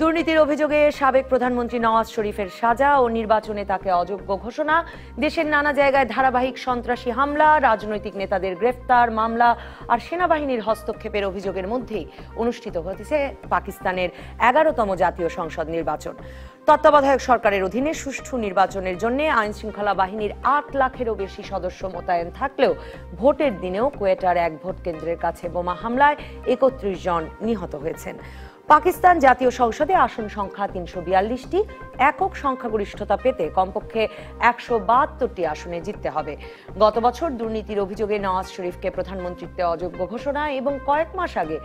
দুর্নীতির অভিযোগে সাবেক প্রধানমন্ত্রী নওয়াজ শরীফের সাজা ও নির্বাচনে তাকে অযোগ্য ঘোষণা, দেশের নানা জায়গায় ধারাবাহিক সন্ত্রাসী হামলা, রাজনৈতিক নেতাদের গ্রেফতার মামলা আর সেনাবাহিনীর হস্তক্ষেপের অভিযোগের মধ্যেই অনুষ্ঠিত হয়েছে পাকিস্তানের 11তম জাতীয় সংসদ নির্বাচন। তত্ত্বাবধায়ক সরকারের অধীনে সুষ্ঠু নির্বাচনের জন্য আইনশৃঙ্খলা বাহিনীর 8 লাখেরও বেশি সদস্য মোতায়েন থাকলেও ভোটের দিনেও কোয়েটার এক ভোট কেন্দ্রের কাছে বোমা হামলায় 31 জন নিহত হয়েছেন। পাকিস্তান জাতীয় সংসদে আসন সংখ্যা 342টি, একক সংখ্যাগরিষ্ঠতা পেতে কমপক্ষে 172টি আসনে জিততে হবে। গত বছর দুর্নীতির অভিযোগে নওয়াজ শরীফকে প্রধানমন্ত্রীত্বে অযোগ্য ঘোষণা এবং কয়েক মাস আগে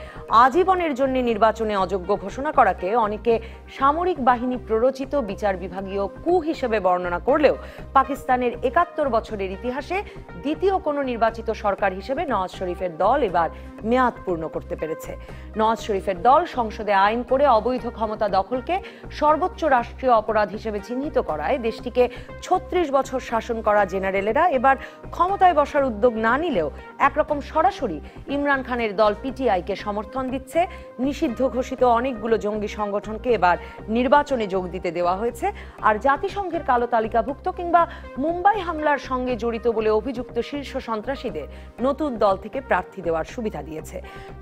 আজীবনের জন্য নির্বাচনে অযোগ্য ঘোষণা করাকে অনেকে সামরিক বাহিনী প্ররোচিত বিচার বিভাগীয় কু হিসেবে বর্ণনা করলেও পাকিস্তানের 71 বছরের ইতিহাসে দ্বিতীয় কোনো নির্বাচিত সরকার হিসেবে নওয়াজ শরীফের দল এবার মেয়াদ পূর্ণ করতে পেরেছে। নওয়াজ শরীফের দল সংসদে আইন করে অবৈধ ক্ষমতা দখলকে সর্বোচ্চ রাষ্ট্রীয় অপরাধ হিসেবে চিহ্নিত করায় দেশটিকে 36 বছর শাসন করা জেনারেলেরা এবার ক্ষমতায় বসার উদ্যোগ না নিলেও একরকম সরাসরি ইমরান খানের দল পিটিআইকে সমর্থন দিচ্ছে। নিষিদ্ধ ঘোষিত অনেকগুলো জঙ্গি সংগঠনকে এবার নির্বাচনে যোগ দিতে দেওয়া হয়েছে, আর জাতিসংঘের কালো তালিকাভুক্ত কিংবা মুম্বাই হামলার সঙ্গে জড়িত বলে অভিযুক্ত শীর্ষ সন্ত্রাসীদের নতুন দল থেকে প্রার্থী দেওয়ার সুবিধা দিয়েছে।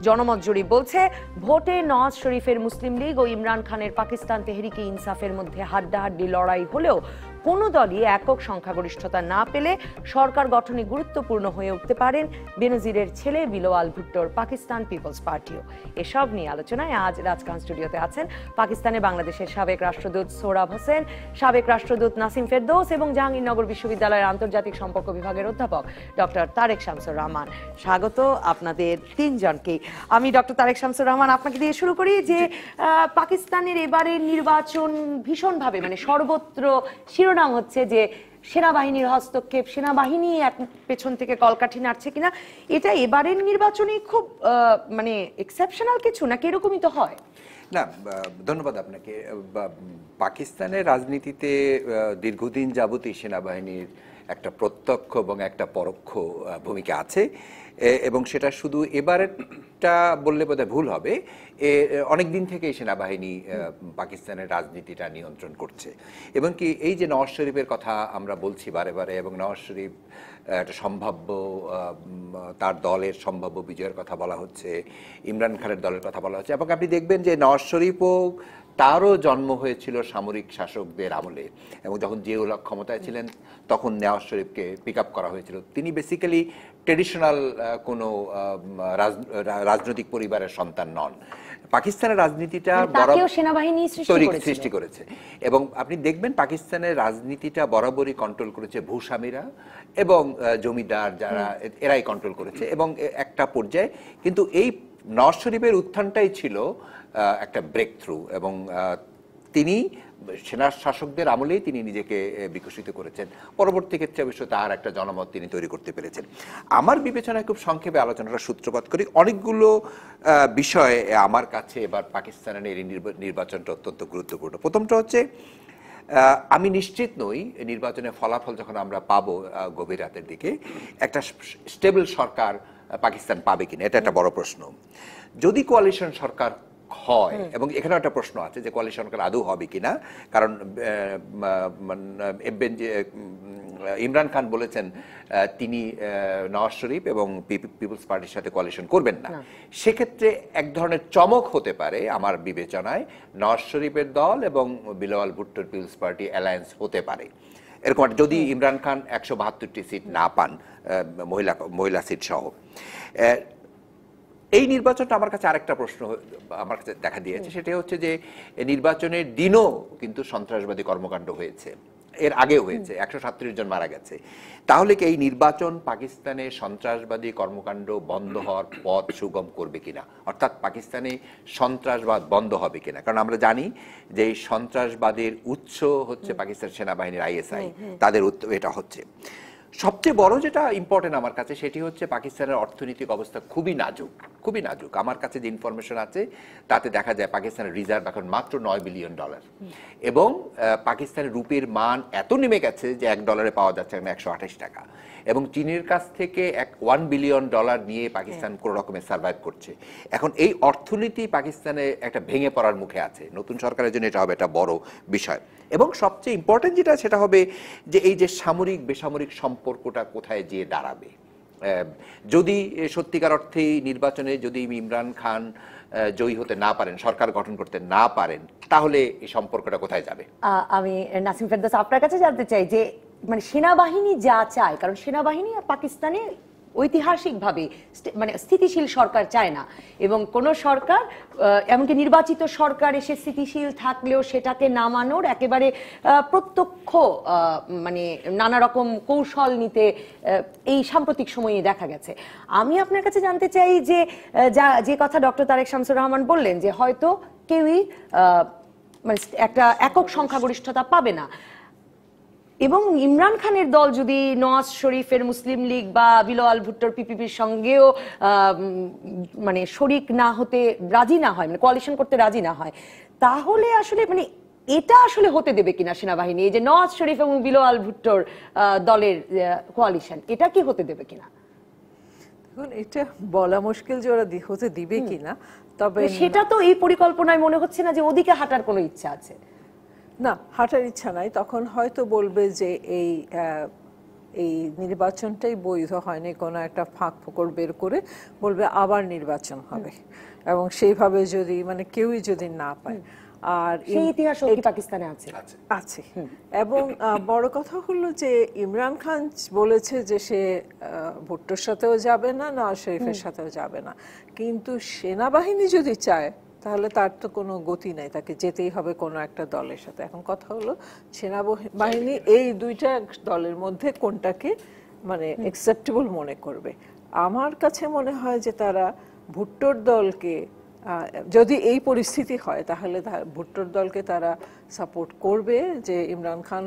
জনমত জরিপ বলছে ভোটে নওয়াজ শরীফের মুসলিম লীগ ও ইমরান খানের পাকিস্তান তেহরিকে ইনসাফের মধ্যে হাড্ডাহাড্ডি লড়াই হলেও কোনো দলই একক সংখ্যাগরিষ্ঠতা না পেলে সরকার গঠনে গুরুত্বপূর্ণ হয়ে উঠতে পারেন বেনজিরের ছেলে বিলোয়াল ভুট্টোর পাকিস্তান পিপলস পার্টিও। এসব নিয়ে আলোচনায় আজ রাজকান স্টুডিওতে আছেন পাকিস্তানে বাংলাদেশের সাবেক রাষ্ট্রদূত সোহরাব হোসেন, সাবেক রাষ্ট্রদূত নাসিম ফেরদৌস এবং জাহাঙ্গীরনগর বিশ্ববিদ্যালয়ের আন্তর্জাতিক সম্পর্ক বিভাগের অধ্যাপক ডক্টর তারেক শামসুর রহমান। স্বাগত আপনাদের তিনজনকে। আমি ডক্টর তারেক শামসুর রহমান আপনাকে দিয়ে শুরু করি যে পাকিস্তানের এবারের নির্বাচন ভীষণভাবে মানে সর্বত্র শিরোনাম হচ্ছে যে সেনাবাহিনীর হস্তক্ষেপ, সেনাবাহিনী এক পেছন থেকে কলকাঠি নাড়ছে কিনা। এটা এবারের নির্বাচনে খুব মানে এক্সেপশনাল কিছু নাকি এরকমই তো হয়? না, ধন্যবাদ আপনাকে। পাকিস্তানের রাজনীতিতে দীর্ঘদিন যাবতই সেনাবাহিনীর একটা প্রত্যক্ষ এবং একটা পরোক্ষ ভূমিকা আছে, এবং সেটা শুধু এবারেরটা বললে বোধহয় ভুল হবে। অনেক দিন থেকেই সেনাবাহিনী পাকিস্তানের রাজনীতিটা নিয়ন্ত্রণ করছে, এবং কি এই যে নওয়াজ শরীফের কথা আমরা বলছি বারে বারে, এবং নওয়াজ শরীফ একটা সম্ভাব্য তার দলের সম্ভাব্য বিজয়ের কথা বলা হচ্ছে, ইমরান খানের দলের কথা বলা হচ্ছে, এবং আপনি দেখবেন যে নওয়াজ শরীফও তারও জন্ম হয়েছিল সামরিক শাসকদের আমলে, এবং যখন জিয়াউল হক ক্ষমতায় ছিলেন তখন নওয়াজ শরীফকে পিক আপ করা হয়েছিল। তিনি বেসিক্যালি ট্রেডিশনাল কোনো রাজনৈতিক পরিবারের সন্তান নন। পাকিস্তানের রাজনীতিটা সেনাবাহিনী সৃষ্টি করেছে, এবং আপনি দেখবেন পাকিস্তানের রাজনীতিটা বরাবরই কন্ট্রোল করেছে ভূস্বামীরা এবং জমিদার, যারা এরাই কন্ট্রোল করেছে। এবং একটা পর্যায়ে কিন্তু এই নওয়াজ শরীফের উত্থানটাই ছিল একটা ব্রেক থ্রু, এবং তিনি সেনা শাসকদের আমলেই তিনি নিজেকে বিকশিত করেছেন। পরবর্তী ক্ষেত্রে অবশ্য তার একটা জনমত তিনি তৈরি করতে পেরেছেন। আমার বিবেচনায় খুব সংক্ষেপে আলোচনাটা সূত্রপাত করি। অনেকগুলো বিষয় আমার কাছে এবার পাকিস্তানের এই নির্বাচনটা অত্যন্ত গুরুত্বপূর্ণ। প্রথমটা হচ্ছে, আমি নিশ্চিত নই নির্বাচনের ফলাফল যখন আমরা পাবো গভীর রাতের দিকে একটা স্টেবল সরকার পাকিস্তান পাবে কিনা, এটা একটা বড় প্রশ্ন। যদি কোয়ালিশন সরকার হয়, এবং এখানে একটা প্রশ্ন আছে যে কোয়ালিশন সরকার আদৌ হবে কিনা, কারণ ইমরান খান বলেছেন তিনি নওয়াজ শরীফ এবং পিপলস পার্টির সাথে কোয়ালিশন করবেন না। সেক্ষেত্রে এক ধরনের চমক হতে পারে আমার বিবেচনায়, নওয়াজ শরীফের দল এবং বিলোয়াল ভুট্টোর পিপলস পার্টি অ্যালায়েন্স হতে পারে। এরকম যদি ইমরান খান 172টি সিট না পান, মহিলা সিট সহ। এই নির্বাচনটা আমার কাছে আরেকটা প্রশ্ন আমার কাছে দেখা দিয়েছে, সেটা হচ্ছে যে নির্বাচনের দিনও কিন্তু সন্ত্রাসবাদী কর্মকাণ্ড হয়েছে, এর আগেও হয়েছে, 137 জন মারা গেছে। তাহলে কি এই নির্বাচন পাকিস্তানে সন্ত্রাসবাদী কর্মকাণ্ড বন্ধ হওয়ার পথ সুগম করবে কিনা, অর্থাৎ পাকিস্তানে সন্ত্রাসবাদ বন্ধ হবে কিনা? কারণ আমরা জানি যে এই সন্ত্রাসবাদের উৎস হচ্ছে পাকিস্তান সেনাবাহিনীর ISI, তাদের এটা হচ্ছে। সবচেয়ে বড় যেটা ইম্পর্টেন্ট আমার কাছে সেটি হচ্ছে পাকিস্তানের অর্থনৈতিক অবস্থা খুবই নাজুক, খুবই নাজুক। আমার কাছে যে ইনফরমেশন আছে তাতে দেখা যায় পাকিস্তানের রিজার্ভ এখন মাত্র $9 বিলিয়ন, এবং পাকিস্তানের রুপির মান এত নেমে গেছে যে $1 পাওয়া যাচ্ছে এখন 128 টাকা, এবং চীনের কাছ থেকে $1 বিলিয়ন নিয়ে পাকিস্তান কোনো রকমের সার্ভাইভ করছে। এখন এই অর্থনীতি পাকিস্তানে একটা ভেঙে পড়ার মুখে আছে। নতুন সরকারের জন্য এটা হবে একটা বড় বিষয়, এবং সবচেয়ে ইম্পর্টেন্ট যেটা সেটা হবে যে এই যে সামরিক বেসামরিক সম্পর্কটা কোথায় গিয়ে দাঁড়াবে। যদি সত্যিকার অর্থেই নির্বাচনে যদি ইমরান খান জয়ী হতে না পারেন, সরকার গঠন করতে না পারেন, তাহলে এই সম্পর্কটা কোথায় যাবে? আমি নাসিম ফেরদৌস আপনার কাছে জানতে চাই যে মানে সেনাবাহিনী যা চায়, কারণ সেনাবাহিনী পাকিস্তানে ঐতিহাসিকভাবে মানে স্থিতিশীল সরকার চায় না, এবং কোন সরকার এমনকি নির্বাচিত সরকার এসে স্থিতিশীল থাকলেও সেটাকে নামানোর একেবারে প্রত্যক্ষ মানে নানা রকম কৌশল নিতে এই সাম্প্রতিক সময়ে দেখা গেছে। আমি আপনার কাছে জানতে চাই যে যে কথা ডক্টর তারেক শামসুর রহমান বললেন যে হয়তো কেউই মানে একটা একক সংখ্যাগরিষ্ঠতা পাবে না, এবং ইমরান খানের দল যদি নওয়াজ শরীফের মুসলিম লীগ বা বিলাওয়াল ভুট্টোর পিপিপির সঙ্গেও মানে শরিক না হতে রাজি না হয়, মানে কোয়ালিশন করতে রাজি না হয়, তাহলে আসলে মানে এটা আসলে হতে দেবে কিনা সেনাবাহিনী, এই যে নওয়াজ শরীফ এবং বিলাওয়াল ভুট্টোর দলের কোয়ালিশন, এটা কি হতে দেবে কিনা? এখন এটা বলা মুশকিল যে ওরা হতে দিবে কিনা, তবে সেটা তো এই পরিকল্পনায় মনে হচ্ছে না যে ওদিকে হাঁটার কোনো ইচ্ছা আছে। না, হাঁটার ইচ্ছা নাই। তখন হয়তো বলবে যে এই নির্বাচনটাই বৈধ হয়নি, কোনো একটা ফাঁক ফোকর বের করে বলবে আবার নির্বাচন হবে, এবং সেইভাবে যদি মানে কেউই যদি না পায়। আর সেই ইতিহাস কি পাকিস্তানে আছে? আছে। এবং বড় কথা হলো যে ইমরান খান বলেছে যে সে ভুট্টোর সাথেও যাবে না, নওয়াজ শরীফের সাথেও যাবে না, কিন্তু সেনাবাহিনী যদি চায় তাহলে তার তো কোনো গতি নাই, তাকে যেতেই হবে কোনো একটা দলের সাথে। এখন কথা হলো সেনাবাহিনী এই দুইটা দলের মধ্যে কোনটাকে মানে অ্যাকসেপ্টেবল মনে করবে। আমার কাছে মনে হয় যে তারা ভুট্টোর দলকে, যদি এই পরিস্থিতি হয় তাহলে ভুট্টোর দলকে তারা সাপোর্ট করবে যে ইমরান খান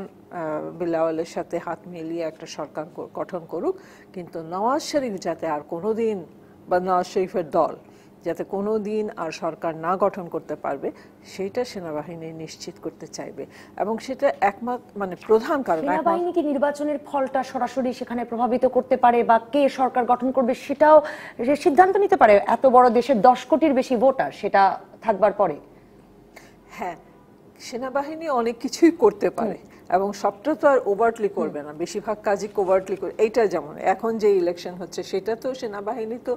বিলাওয়ালের সাথে হাত মিলিয়ে একটা সরকার গঠন করুক, কিন্তু নওয়াজ শরীফ যাতে আর কোনোদিন, বা নওয়াজ শরীফের দল যাতে কোনো দিন আর সরকার না গঠন করতে পারবে, সেইটা সেনাবাহিনী নিশ্চিত করতে চাইবে। এবং সেটা একমাত্র মানে প্রধান কারণ, সেনাবাহিনী কি নির্বাচনের ফলটা সরাসরি সেখানে প্রভাবিত করতে পারে বা কে সরকার গঠন করবে সেটাও সিদ্ধান্ত নিতে পারে? এত বড় দেশের 10 কোটির বেশি ভোটার সেটা থাকবার পরে। হ্যাঁ, সেনাবাহিনী অনেক কিছুই করতে পারে, এবং সবটা তো আর ওভারটলি করবে না, বেশিরভাগ কাজই কোভারটলি করে। এইটা যেমন এখন যে ইলেকশন হচ্ছে সেটা তো সেনাবাহিনী তো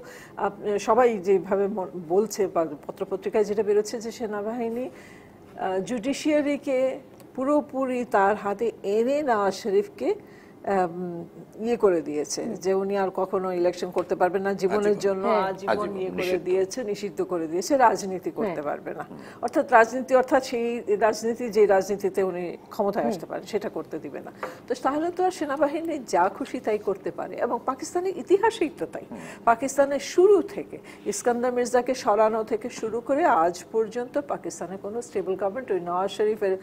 সবাই যেভাবে বলছে বা পত্রপত্রিকায় যেটা বেরোচ্ছে যে সেনাবাহিনী জুডিশিয়ারিকে পুরোপুরি তার হাতে এনে নওয়াজ শরীফকে ইয়ে করে দিয়েছে যে উনি আর কখনো ইলেকশন করতে পারবেন না, জীবনের জন্য আজীবন ইয়ে করে দিয়েছে, নিষিদ্ধ করে দিয়েছে, রাজনীতি করতে পারবে না। অর্থাৎ রাজনীতি, অর্থাৎ সেই রাজনীতি যে রাজনীতিতে উনি ক্ষমতায় আসতে পারেন সেটা করতে দিবে না। তো তাহলে তো আর সেনাবাহিনী যা খুশি তাই করতে পারে, এবং পাকিস্তানের ইতিহাসেই তো তাই। পাকিস্তানের শুরু থেকে ইস্কান্দার মির্জাকে সরানো থেকে শুরু করে আজ পর্যন্ত পাকিস্তানে কোনো স্টেবল গভর্নমেন্ট, ওই নওয়াজ শরীফের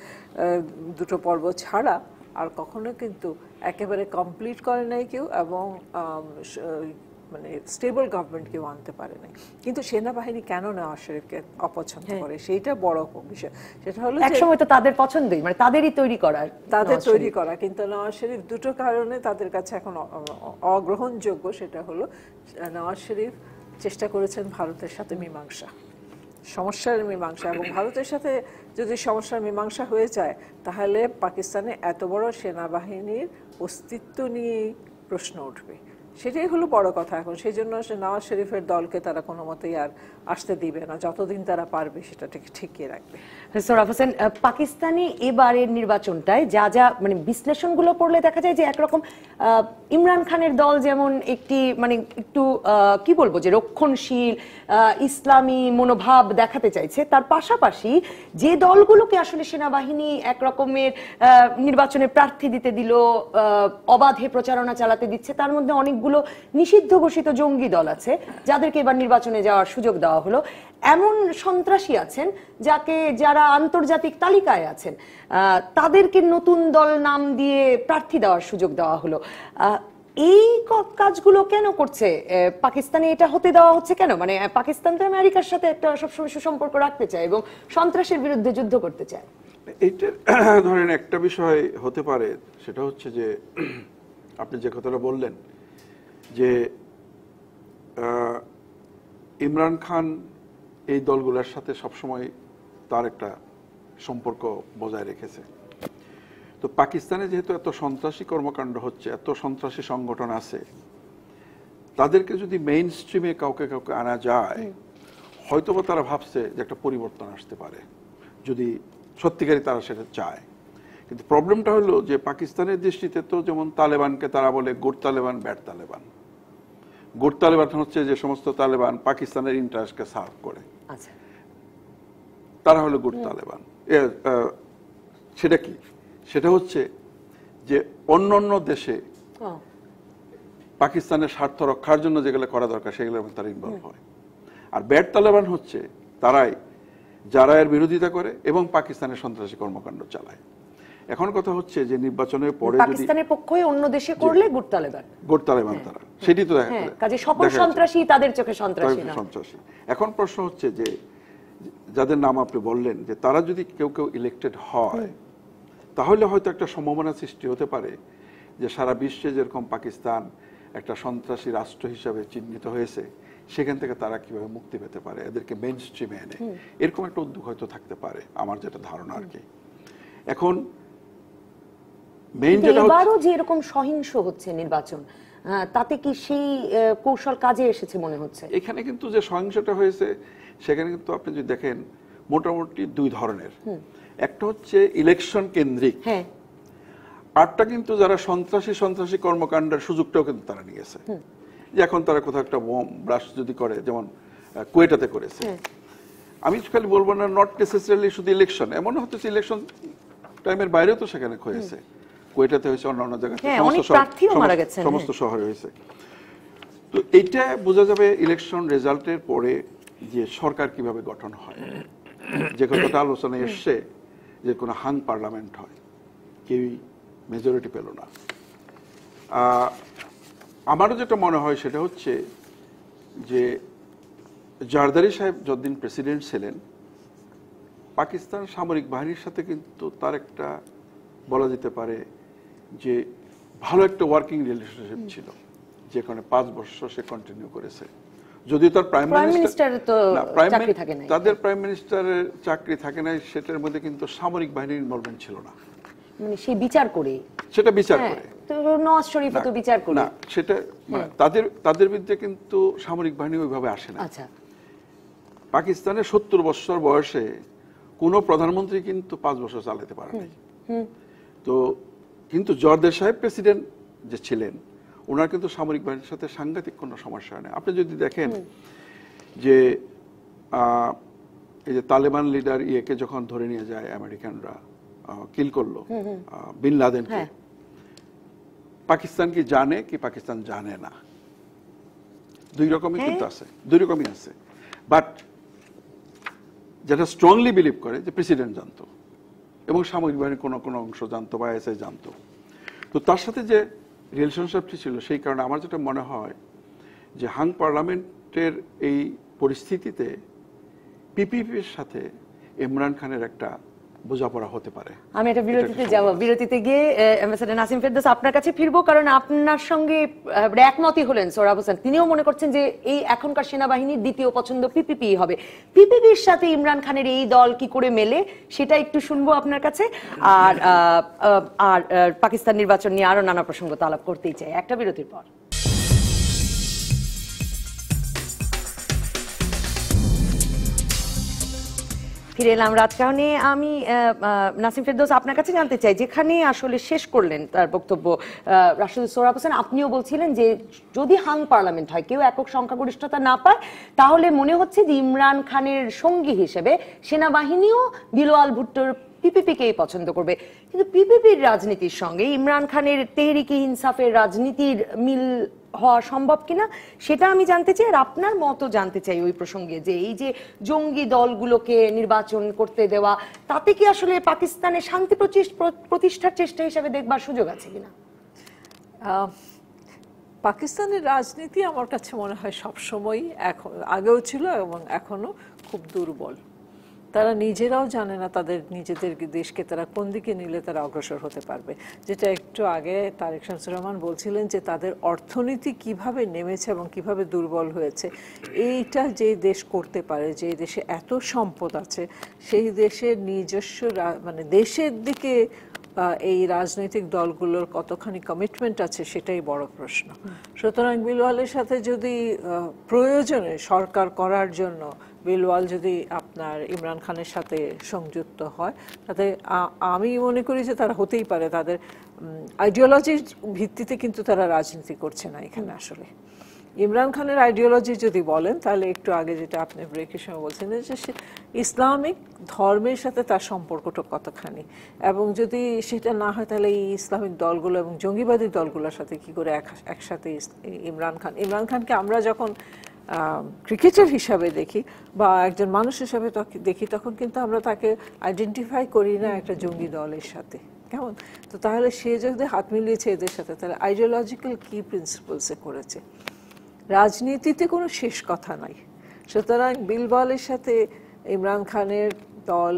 দুটো পর্ব ছাড়া আর কখনো কিন্তু একেবারে কমপ্লিট করে নাই কেউ, এবং মানে স্টেবল গভর্নমেন্ট কেউ আনতে পারে নাই। কিন্তু সেনাবাহিনী কেন নওয়াজ শরীফকে অপছন্দ করে সেইটা বড় বিষয়। সেটা হলো একসময় তো তাদের পছন্দই, মানে তাদেরই তৈরি করা, কিন্তু নওয়াজ শরীফ দুটো কারণে তাদের কাছে এখন অগ্রহণযোগ্য। সেটা হলো নওয়াজ শরীফ চেষ্টা করেছেন ভারতের সাথে সমস্যার মীমাংসা, এবং ভারতের সাথে যদি সমস্যার মীমাংসা হয়ে যায় তাহলে পাকিস্তানে এত বড় সেনাবাহিনীর অস্তিত্ব নিয়েই প্রশ্ন উঠবে। সেটাই হলো বড় কথা এখন। সেই জন্য নওয়াজ শরীফের দলকে তারা কোনো মতেই আর আসতে দিবে না, যতদিন তারা পারবে সেটা ঠিকিয়ে রাখবে। সোহরাব হোসেন, পাকিস্তানে এবারের নির্বাচনটায় যা যা মানে বিশ্লেষণগুলো পড়লে দেখা যায় যে একরকম ইমরান খানের দল যেমন একটি মানে একটু কি বলবো যে রক্ষণশীল ইসলামী মনোভাব দেখাতে চাইছে, তার পাশাপাশি যে দলগুলোকে আসলে সেনাবাহিনী একরকমের নির্বাচনে প্রার্থী দিতে দিল, অবাধে প্রচারণা চালাতে দিচ্ছে, তার মধ্যে অনেকগুলো নিষিদ্ধ ঘোষিত জঙ্গি দল আছে যাদেরকে এবার নির্বাচনে যাওয়ার সুযোগ দেওয়া হলো। এমন সন্ত্রাসী আছেন যারা আন্তর্জাতিক তালিকায় আছেন, তাদেরকে নতুন দল নাম দিয়ে প্রার্থী দেওয়ার সুযোগ দেওয়া হলো। এই কাজগুলো কেন করছে পাকিস্তানে? এটা হতে দেওয়া হচ্ছে কেন? মানে পাকিস্তান তো আমেরিকার সাথে একটা সবসময় সুসম্পর্ক রাখতে চায় এবং সন্ত্রাসের বিরুদ্ধে যুদ্ধ করতে চায়। এইটার ধরেন একটা বিষয় হতে পারে, সেটা হচ্ছে যে আপনি যে কথাটা বললেন যে ইমরান খান এই দলগুলোর সাথে সবসময় তার একটা সম্পর্ক বজায় রেখেছে। তো পাকিস্তানে যেহেতু এত সন্ত্রাসী কর্মকাণ্ড হচ্ছে, এত সন্ত্রাসী সংগঠন আছে, তাদেরকে যদি মেইন স্ট্রিমে কাউকে কাউকে আনা যায়, হয়তোবা তারা ভাবছে যে একটা পরিবর্তন আসতে পারে, যদি সত্যিকারই তারা সেটা চায়। কিন্তু প্রবলেমটা হলো যে পাকিস্তানের দৃষ্টিতে তো যেমন তালেবানকে তারা বলে good Taliban, bad Taliban. Good Taliban হচ্ছে যে সমস্ত তালেবান পাকিস্তানের ইন্টারেস্টকে সার্ভ করে, আচ্ছা, তারা হলো গুড তালেবান। সেটা কি? সেটা হচ্ছে যে অন্য দেশে পাকিস্তানের স্বার্থ রক্ষার জন্য যেগুলো করা দরকার সেগুলোর মধ্যে তারা ইনভলভ হয়। আর ব্যাড তালেবান হচ্ছে তারাই যারা এর বিরোধিতা করে এবং পাকিস্তানের সন্ত্রাসী কর্মকাণ্ড চালায়। এখন কথা হচ্ছে যে নির্বাচনের পরে যদি পাকিস্তানের পক্ষই অন্য দেশে করলে গুড তালেবান, গুড তালেবান তারা, সেটি তো দেখা কাজে সকল সন্ত্রাসী তাদের চোখে সন্ত্রাসী না। সন্ত্রাসী। এখন প্রশ্ন হচ্ছে যে যাদের নাম আপনি বললেন, যে তারা যদি কেউ কেউ ইলেক্টেড হয়, তাহলে হয়তো একটা সম্ভাবনা সৃষ্টি হতে পারে যে সারা বিশ্বে যেরকম পাকিস্তান একটা সন্ত্রাসী রাষ্ট্র হিসাবে চিহ্নিত হয়েছে, সেখান থেকে তারা কিভাবে মুক্তি পেতে পারে, এদেরকে মেইন স্ট্রিমে এনে, এরকম একটা উদ্যোগ হয়তো থাকতে পারে, আমার যেটা ধারণা আর কি। এখন মেইন যেটা এবারও যে এরকম সহিংস হচ্ছে নির্বাচন, তাতে কি সেই কৌশল কাজে এসেছে মনে হচ্ছে? এখানে কিন্তু যে সহিংসতা হয়েছে সেখানে কিন্তু আপনি যদি দেখেন মোটামুটি দুই ধরনের। একটা হচ্ছে ইলেকশন কেন্দ্রিক, আরটা কিন্তু যারা সন্ত্রাসী কর্মকাণ্ডের সুযোগটাও কিন্তু তারা নিয়েছে। যে এখন তারা কোথাও একটা বোম ব্লাস্ট যদি করে, যেমন কুয়েটাতে করেছে। আমি খালি বলবো না নট নেসেসারিলি শুধু ইলেকশন, এমন হচ্ছে ইলেকশন টাইমের বাইরেও তো সেখানে হয়েছে, কুয়েটাতে হয়েছে, অন্যান্য জায়গায় সমস্ত শহরে হয়েছে। তো এইটা বোঝা যাবে ইলেকশন রেজাল্টের পরে যে সরকার কিভাবে গঠন হয়। যে কথাটা আলোচনায় এসছে যে কোনো হাং পার্লামেন্ট হয়, কেউই মেজরিটি পেল না। আমারও যেটা মনে হয় সেটা হচ্ছে যে জারদারি সাহেব যতদিন প্রেসিডেন্ট ছিলেন, পাকিস্তান সামরিক বাহিনীর সাথে কিন্তু তার একটা বলা যেতে পারে যে ভালো একটা ওয়ার্কিং রিলেশনশিপ ছিল, যে কারণে 5 বছর সে কন্টিনিউ করেছে। যদিও তার প্রাইম মিনিস্টার তাদের প্রাইম মিনিস্টারের চাকরি থাকে না, সেটার মধ্যে কিন্তু সামরিক বাহিনীর ইনভলভমেন্ট ছিল না, মানে সে বিচার করে, সেটা বিচার করে নওয়াজ শরীফ তো বিচার করে না, সেটা তাদের বিরুদ্ধে কিন্তু সামরিক বাহিনী ওইভাবে আসে না। আচ্ছা, পাকিস্তানের 70 বছর বয়সে কোনো প্রধানমন্ত্রী কিন্তু 5 বছর চালাতে পারে নাই। তো কিন্তু জর্দারি সাহেব প্রেসিডেন্ট যে ছিলেন, ওনার কিন্তু সামরিক বাহিনীর সাথে সাংঘাতিক কোনো সমস্যা হয় না। আপনি যদি দেখেন যে এই যে তালেবান লিডার ইয়েকে যখন ধরে নিয়ে যায় আমেরিকানরা, কিল করলো বিন লাদেনকে, পাকিস্তান কি জানে কি পাকিস্তান জানে না, দুই রকমই কিন্তু আছে, দুই রকমই আছে। বাট যেটা স্ট্রংলি বিলিভ করে যে প্রেসিডেন্ট জানতো এবং সামরিক বাহিনীর কোনো কোনো অংশ জানতো বা এসআই জানতো। তো তার সাথে যে রিলেশনশিপটি ছিল, সেই কারণে আমার যেটা মনে হয় যে হাং পার্লামেন্টের এই পরিস্থিতিতে পিপিপির সাথে ইমরান খানের একটা বোঝাপড়া হতে পারে। আমি একটা বিরতিতে যাব, বিরতিতে গিয়ে অ্যাম্বাসেডর নাসিম ফেরদৌস আপনার কাছে ফিরবো, কারণ আপনার সঙ্গে একমতই হলেন সোহরাব হোসেন। তিনিও মনে করছেন যে এই এখনকার সেনাবাহিনীর দ্বিতীয় পছন্দ পিপিপি হবে। পিপিপির সাথে ইমরান খানের এই দল কি করে মেলে সেটা একটু শুনবো আপনার কাছে। আর পাকিস্তান নির্বাচন নিয়ে আরো নানা প্রসঙ্গ তো আলাপ করতেই চাই একটা বিরতির পর। ফিরে এলাম রাজকাহনে। আমি নাসিম ফেরদৌস আপনার কাছে জানতে চাই, যেখানে আসলে শেষ করলেন তার বক্তব্য রাষ্ট্রদূত সোহরাব হোসেন, আপনিও বলছিলেন যে যদি হাং পার্লামেন্ট হয়, কেউ একক সংখ্যাগরিষ্ঠতা না পায়, তাহলে মনে হচ্ছে যে ইমরান খানের সঙ্গী হিসেবে সেনাবাহিনীও বিলোয়াল ভুট্টোর পিপিপিকেই পছন্দ করবে। কিন্তু পিপিপির রাজনীতির সঙ্গে ইমরান খানের তেহরিকে ইনসাফের রাজনীতির মিল হওয়া সম্ভব কিনা সেটা আমি জানতে চাই। আর আপনার মতো জানতে চাই ওই প্রসঙ্গে, যে এই যে জঙ্গি দলগুলোকে নির্বাচন করতে দেওয়া, তাতে কি আসলে পাকিস্তানে শান্তি প্রতিষ্ঠার চেষ্টা হিসেবে দেখবার সুযোগ আছে কিনা? পাকিস্তানের রাজনীতি আমার কাছে মনে হয় সবসময়ই, এখন আগেও ছিল এবং এখনো খুব দুর্বল। তারা নিজেরাও জানে না তাদের নিজেদের দেশকে তারা কোন দিকে নিলে তারা অগ্রসর হতে পারবে। যেটা একটু আগে তারেক শামসুর রহমান বলছিলেন যে তাদের অর্থনীতি কিভাবে নেমেছে এবং কিভাবে দুর্বল হয়েছে, এইটা যে দেশ করতে পারে, যে দেশে এত সম্পদ আছে, সেই দেশের নিজস্ব মানে দেশের দিকে এই রাজনৈতিক দলগুলোর কতখানি কমিটমেন্ট আছে সেটাই বড় প্রশ্ন। সুতরাং বিলওয়ালের সাথে যদি প্রয়োজনে সরকার করার জন্য বিলওয়াল যদি আপনার ইমরান খানের সাথে সংযুক্ত হয়, তাতে আমি মনে করি যে তারা হতেই পারে। তাদের আইডিওলজির ভিত্তিতে কিন্তু তারা রাজনীতি করছে না এখানে। আসলে ইমরান খানের আইডিওলজি যদি বলেন, তাহলে একটু আগে যেটা আপনি ব্রেকের সময় বলছেন যে সে ইসলামিক ধর্মের সাথে তার সম্পর্কটা কতখানি, এবং যদি সেটা না হয় তাহলে এই ইসলামিক দলগুলো এবং জঙ্গিবাদী দলগুলোর সাথে কি করে একসাথে ইমরান খানকে আমরা যখন ক্রিকেটার হিসাবে দেখি বা একজন মানুষ হিসাবে দেখি, তখন কিন্তু আমরা তাকে আইডেন্টিফাই করি না একটা জঙ্গি দলের সাথে, কেমন? তো তাহলে সে যদি হাত মিলিয়েছে এদের সাথে, তাহলে আইডিওলজিক্যাল কি প্রিন্সিপালসে করেছে। রাজনীতিতে কোনো শেষ কথা নাই। সুতরাং বিলওয়ালের সাথে ইমরান খানের দল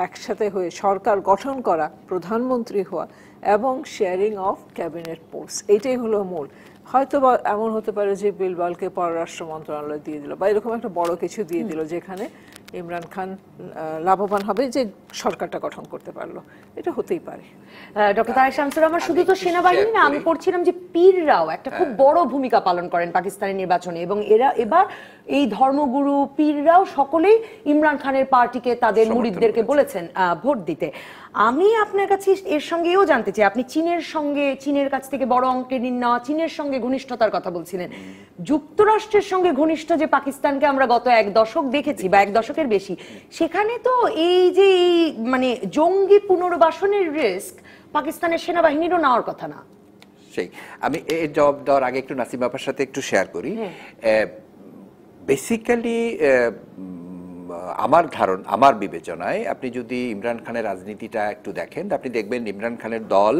একসাথে হয়ে সরকার গঠন করা, প্রধানমন্ত্রী হওয়া এবং শেয়ারিং অফ ক্যাবিনেট পোস্ট, এইটাই হলো মূল। হয়তো বা এমন হতে পারে যে বিলওয়ালকে পররাষ্ট্র মন্ত্রণালয় দিয়ে দিল বা এরকম একটা বড় কিছু দিয়ে দিল, যেখানে ইমরান খান লাভবান হবে যে সরকারটা গঠন করতে পারলো। এটা হতেই পারে। ডক্টর তারেক শামসুর রহমান, শুধু তো সেনাবাহিনী না, আমি পড়ছিলাম যে পীররাও একটা খুব বড় ভূমিকা পালন করেন পাকিস্তানের নির্বাচনে, এবং এবার এই ধর্মগুরু পীররাও সকলেই ইমরান খানের পার্টিকে তাদের মুরিদদেরকে বলেছেন ভোট দিতে। আমি আপনার কাছে এর সঙ্গে এও জানতে চাই, আপনি চীনের কাছ থেকে বড় অঙ্কের ঋণ নেওয়া, চীনের সঙ্গে ঘনিষ্ঠতার কথা বলছিলেন। যুক্তরাষ্ট্রের সঙ্গে ঘনিষ্ঠ যে পাকিস্তানকে আমরা গত এক দশক দেখেছি বা এক দশকের বেশি, সেখানে তো এই যে মানে জঙ্গি পুনর্বাসনের রিস্ক পাকিস্তানের সেনাবাহিনীরও নেওয়ার কথা না। সেই আমি এই জবাব দেওয়ার আগে একটু নাসিম আপার সাথে একটু শেয়ার করি। বেসিক্যালি আমার বিবেচনায় আপনি যদি ইমরান খানের রাজনীতিটা একটু দেখেন, আপনি দেখবেন ইমরান খানের দল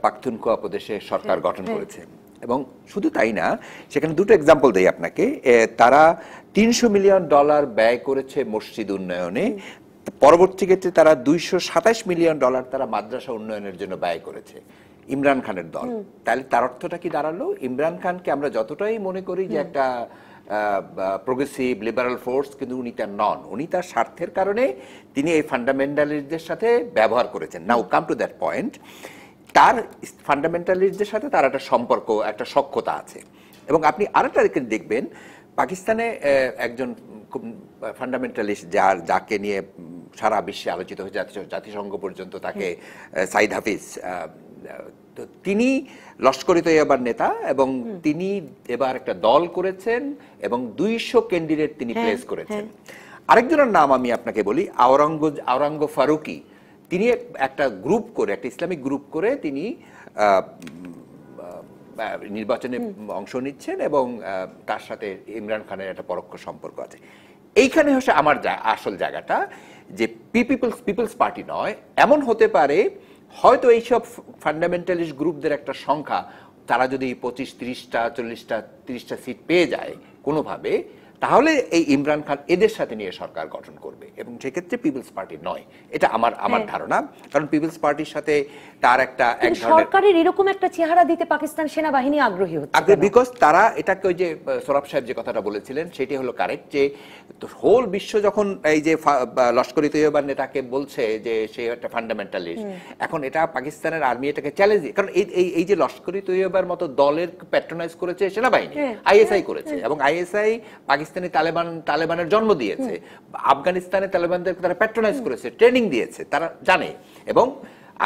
পাখতুনখোয়া প্রদেশে সরকার গঠন করেছে, এবং শুধু তাই না, সেখানে দুটো এক্সাম্পল দেই আপনাকে। তারা $300 মিলিয়ন ব্যয় করেছে মসজিদ উন্নয়নে, পরবর্তী ক্ষেত্রে তারা $227 মিলিয়ন তারা মাদ্রাসা উন্নয়নের জন্য ব্যয় করেছে, ইমরান খানের দল। তাহলে তার অর্থটা কি দাঁড়ালো? ইমরান খানকে আমরা যতটাই মনে করি যে একটা প্রোগ্রেসিভ লিবারাল ফোর্স, কিন্তু উনি তার নন। উনি তার স্বার্থের কারণে তিনি এই ফান্ডামেন্টালিস্টদের সাথে ব্যবহার করেছেন। নাও কাম টু দ্যাট পয়েন্ট, তার ফান্ডামেন্টালিস্টদের সাথে তার একটা সম্পর্ক, একটা সখ্যতা আছে। এবং আপনি আরেকটা দেখবেন, পাকিস্তানে একজন খুব ফান্ডামেন্টালিস্ট যাকে নিয়ে সারা বিশ্বে আলোচিত হয়ে, জাতিসংঘ পর্যন্ত তাকে সাইদ হাফিজ, তো তিনি লস্কর-ই তৈয়বার নেতা, এবং তিনি এবার একটা দল করেছেন এবং 200 ক্যান্ডিডেট তিনি প্লেস করেছেন। আরেকজনের নাম আমি আপনাকে বলি, আওরঙ্গ ফারুকি। তিনি একটা গ্রুপ করে, একটা ইসলামিক গ্রুপ করে তিনি নির্বাচনে অংশ নিচ্ছেন, এবং তার সাথে ইমরান খানের একটা পরোক্ষ সম্পর্ক আছে। এইখানে হচ্ছে আমার আসল জায়গাটা, যে পিপলস পার্টি নয়, এমন হতে পারে হয়তো এইসব ফান্ডামেন্টালিস্ট গ্রুপদের একটা সংখ্যা, তারা যদি 25, 30টা, 40টা, 30টা সিট পেয়ে যায় কোনোভাবে, তাহলে এই ইমরান খান এদের সাথে নিয়ে সরকার গঠন করবে, এবং সেক্ষেত্রে পিপলস পার্টি নয়। এটা আমার ধারণা, কারণ পিপলস পার্টির সাথে তার এক ধরনের সরকারের এরকম একটা চেহারা দিতে পাকিস্তান সেনাবাহিনী আগ্রহী হচ্ছে, বিকজ তারা এটাকে, ওই যে সোরাব সাহেব যে কথাটা বলেছিলেন সেটি হলো কারেক্ট, যে হোল বিশ্ব যখন এই যে লস্কর-ই তৈয়বার নেতাকে বলছে যে সে একটা ফান্ডামেন্টালিস্ট, এখন এটা পাকিস্তানের আর্মি এটাকে চ্যালেঞ্জ, কারণ এই যে লস্কর-ই তৈয়বার মতো দলের প্যাট্রোনাইজ করেছে সেনাবাহিনী, আইএসআই করেছে, এবং আইএসআই পাকিস্তানি তালেবানের জন্ম দিয়েছে, আফগানিস্তানে তালেবানদের তারা প্যাট্রোনাইজ করেছে, ট্রেনিং দিয়েছে, তারা জানে। এবং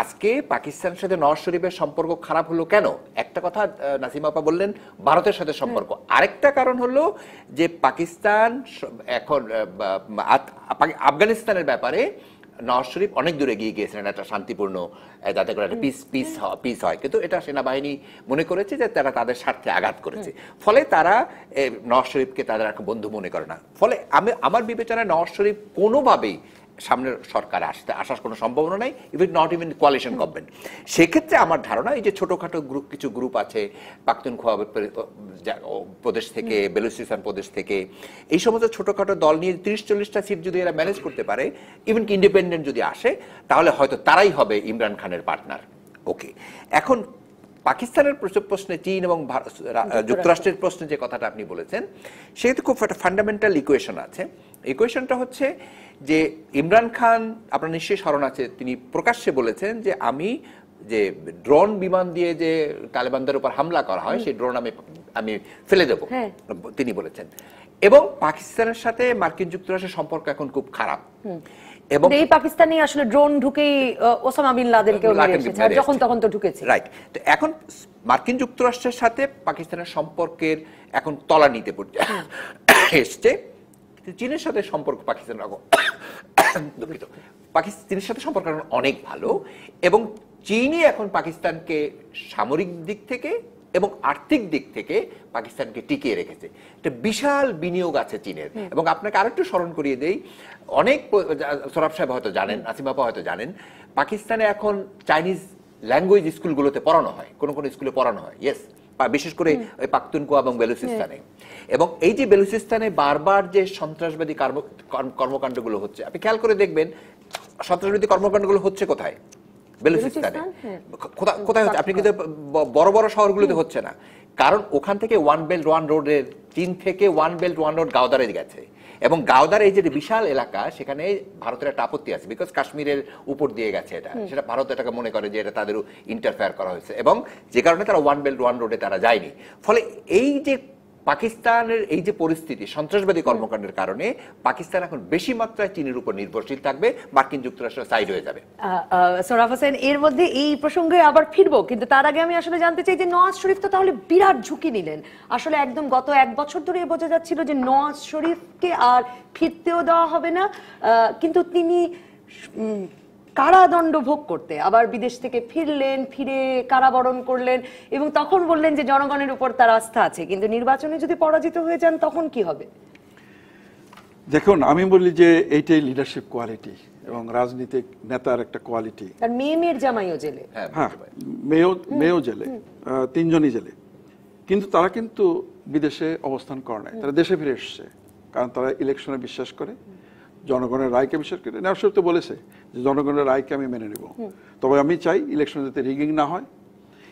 আজকে পাকিস্তানের সাথে নওয়াজ শরীফের সম্পর্ক খারাপ হলো কেন? একটা কথা নাসিম আপা বললেন, ভারতের সাথে সম্পর্ক। আরেকটা কারণ হলো যে পাকিস্তান এখন আফগানিস্তানের ব্যাপারে নওয়াজ শরীফ অনেক দূরে এগিয়ে গিয়েছিলেন, একটা শান্তিপূর্ণ, যাতে করে একটা পিস হয়, কিন্তু এটা সেনাবাহিনী মনে করেছে যে তারা তাদের স্বার্থে আঘাত করেছে, ফলে তারা নওয়াজ শরীফকে তাদের একটা বন্ধু মনে করে না। ফলে আমার বিবেচনায় নওয়াজ শরীফ কোনোভাবেই সামনের সরকার আসার কোনো সম্ভাবনা নাই, even not even coalition government. সেক্ষেত্রে আমার ধারণা এই যে ছোটখাটো কিছু গ্রুপ আছে পাখতুনখোয়া প্রদেশ থেকে, বেলুচিস্তান প্রদেশ থেকে, এই সমস্ত ছোটখাটো দল নিয়ে 30-40টা সিট যদি এরা ম্যানেজ করতে পারে, ইভেন কি ইন্ডিপেন্ডেন্ট যদি আসে, তাহলে হয়তো তারাই হবে ইমরান খানের পার্টনার। ওকে, এখন পাকিস্তানের প্রশ্নে চীন এবং যুক্তরাষ্ট্রের প্রশ্নে যে কথাটা আপনি বলেছেন, সেক্ষেত্রে খুব একটা ফান্ডামেন্টাল ইকুয়েশন আছে। ইকুয়েশনটা হচ্ছে যে ইমরান খান, আপনার নিশ্চয়ই স্মরণ আছে, তিনি প্রকাশ্যে বলেছেন যে আমি যে ড্রোন বিমান দিয়ে যে তালেবানদের উপর হামলা করা হয়, সেই ড্রোন আমি ফেলে দেব, তিনি বলেছেন। এবং পাকিস্তানের সাথে মার্কিন যুক্তরাষ্ট্রের সম্পর্ক এখন খুব খারাপ, এবং এই পাকিস্তানি আসলে ড্রোন ঢুকেই ওসামা বিন লাদেনকেও মেরে এসেছে, আর যখন তখন তো ঢুকেছে, রাইট। তো এখন মার্কিন যুক্তরাষ্ট্রের সাথে পাকিস্তানের সম্পর্কের এখন তলানিতে এসছে। চীনের সাথে সম্পর্ক চীনের সাথে সম্পর্ক অনেক ভালো, এবং চীনই এখন পাকিস্তানকে সামরিক দিক থেকে এবং আর্থিক দিক থেকে পাকিস্তানকে টিকিয়ে রেখেছে। একটা বিশাল বিনিয়োগ আছে চীনের। এবং আপনাকে আরেকটু স্মরণ করিয়ে দেই, অনেক সরাফ সাহেব হয়তো জানেন, নাসিম আপা হয়তো জানেন, পাকিস্তানে এখন চাইনিজ ল্যাঙ্গুয়েজ স্কুলগুলোতে পড়ানো হয়, কোন কোন স্কুলে পড়ানো হয়, ইয়েস, বিশেষ করে ওই পাখতুনখোয়া এবং বেলুচিস্তানে। এবং এই যে বেলুচিস্তানে বারবার যে সন্ত্রাসবাদী কর্মকাণ্ডগুলো হচ্ছে, আপনি খেয়াল করে দেখবেন সন্ত্রাসবাদী কর্মকাণ্ডগুলো হচ্ছে কোথায়? বেলুচিস্তানে। কোথায় হচ্ছে? আপনি কিন্তু বড় বড় শহরগুলোতে হচ্ছে না, কারণ ওখান থেকে ওয়ান বেল্ট ওয়ান রোডের, চীন থেকে ওয়ান বেল্ট ওয়ান রোড গাওদারে গেছে, এবং গাওদার এই যে বিশাল এলাকা, সেখানে ভারতের একটা আপত্তি আছে, বিকজ কাশ্মীরের উপর দিয়ে গেছে এটা, সেটা ভারত এটাকে মনে করে যে এটা তাদের ইন্টারফেয়ার করা হয়েছে, এবং যে কারণে তারা ওয়ান বেল্ট ওয়ান রোডে তারা যায়নি। ফলে এই যে পাকিস্তানের এই যে পরিস্থিতি সন্ত্রাসবাদী কর্মকাণ্ডের কারণে, পাকিস্তান এখন বেশি মাত্রায় চীনের উপর নির্ভরশীল থাকবে, মার্কিন যুক্তরাষ্ট্র সাইড হয়ে যাবে। সোহরাব হোসেন, এর মধ্যে এই প্রসঙ্গে আবার ফিরবো, কিন্তু তার আগে আমি আসলে জানতে চাই যে নওয়াজ শরীফ তো তাহলে বিরাট ঝুঁকি নিলেন। আসলে একদম গত 1 বছর ধরে বোঝা যাচ্ছিল যে নওয়াজ শরীফকে আর ফিরতেও দেওয়া হবে না, কিন্তু তিনি কারাদণ্ড ভোগ করতে আবার বিদেশ থেকে ফিরলেন, ফিরে কারাবরণ করলেন, এবং তখন বললেন যে জনগণের উপর তার আস্থা আছে, কিন্তু নির্বাচনে যদি পরাজিত হয়ে যান তখন কি হবে? দেখুন, আমি বলি যে এইটাই লিডারশিপ কোয়ালিটি এবং রাজনৈতিক নেতার একটা কোয়ালিটি। আর মেয়ের জামাইও জেলে, হ্যাঁ, মেয়েও জেলে, 3 জনই জেলে, কিন্তু তারা কিন্তু বিদেশে অবস্থান করে নাই, তারা দেশে ফিরে এসছে, কারণ তারা ইলেকশনে বিশ্বাস করে, জনগণের রায়কে বিশ্বাস করে। নওয়াজ শরীফ তো বলেছে যে জনগণের রায়কে আমি মেনে নেব, তবে আমি চাই ইলেকশন যাতে রিগিং না হয়,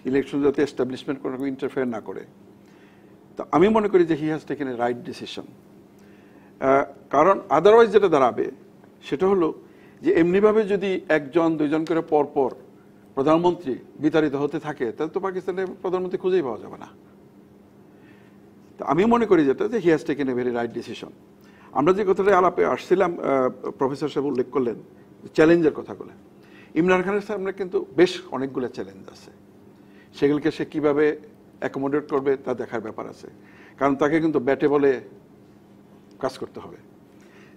ইলেকশন যাতে এস্টাবলিশমেন্ট কোনো ইন্টারফেয়ার না করে। তো আমি মনে করি যে he has taken A right decision, কারণ আদারওয়াইজ যেটা দাঁড়াবে সেটা হলো যে এমনিভাবে যদি 1-2 করে পরপর প্রধানমন্ত্রী বিতাড়িত হতে থাকে, তাহলে তো পাকিস্তানের প্রধানমন্ত্রী খুঁজেই পাওয়া যাবে না। তো আমি মনে করি যেটা যে he has taken a very right decision. আমরা যে কথাটা আলাপে আসছিলাম, প্রফেসর সাহেব উল্লেখ করলেন চ্যালেঞ্জের কথাগুলো। ইমরান খানের সামনে কিন্তু বেশ অনেকগুলো চ্যালেঞ্জ আছে, সেগুলোকে সে কিভাবে অ্যাকোমোডেট করবে তা দেখার ব্যাপার আছে, কারণ তাকে কিন্তু ব্যাটে বলে কাজ করতে হবে।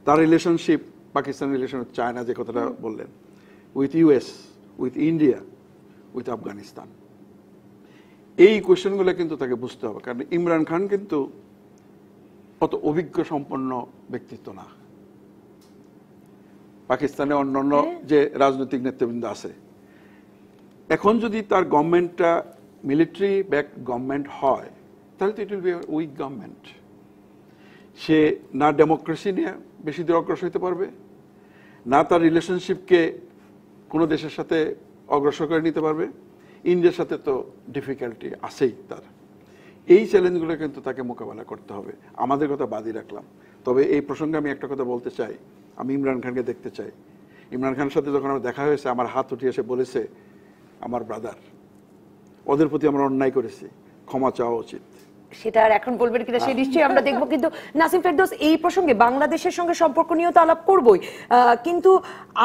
তার relationship, Pakistan relation with China, যে কথাটা বললেন, with US, with India, with Afghanistan, এই কোয়েশ্চেনগুলো কিন্তু তাকে বুঝতে হবে, কারণ ইমরান খান কিন্তু অত অভিজ্ঞ সম্পন্ন ব্যক্তিত্ব না। পাকিস্তানে অন্যান্য যে রাজনৈতিক নেতৃবৃন্দ আছে, এখন যদি তার গভর্নমেন্টটা মিলিটারি ব্যাক গভর্নমেন্ট হয়, তাহলে তো it will be weak government. সে না ডেমোক্রেসি নিয়ে বেশি দূর অগ্রসর হতে পারবে, না তার রিলেশনশিপকে কোনো দেশের সাথে অগ্রসর করে নিতে পারবে। ইন্ডিয়ার সাথে তো ডিফিকাল্টি আছেই তার। এই চ্যালেঞ্জগুলো কিন্তু তাকে মোকাবেলা করতে হবে। আমাদের কথা বাদই রাখলাম, তবে এই প্রসঙ্গে আমি একটা কথা বলতে চাই, আমি ইমরান খানকে দেখতে চাই। ইমরান খানের সাথে যখন আমার দেখা হয়েছে, আমার হাত উঠিয়ে এসে বলেছে, আমার ব্রাদার, ওদের প্রতি আমরা অন্যায় করেছি, ক্ষমা চাওয়া উচিত। সেটা আর এখন বলবেন কিনা সে নিশ্চয়ই আমরা দেখবো, কিন্তু নাসিম ফেরদৌস, এই প্রসঙ্গে বাংলাদেশের সঙ্গে সম্পর্ক নিয়েও তো আলাপ করবোই, কিন্তু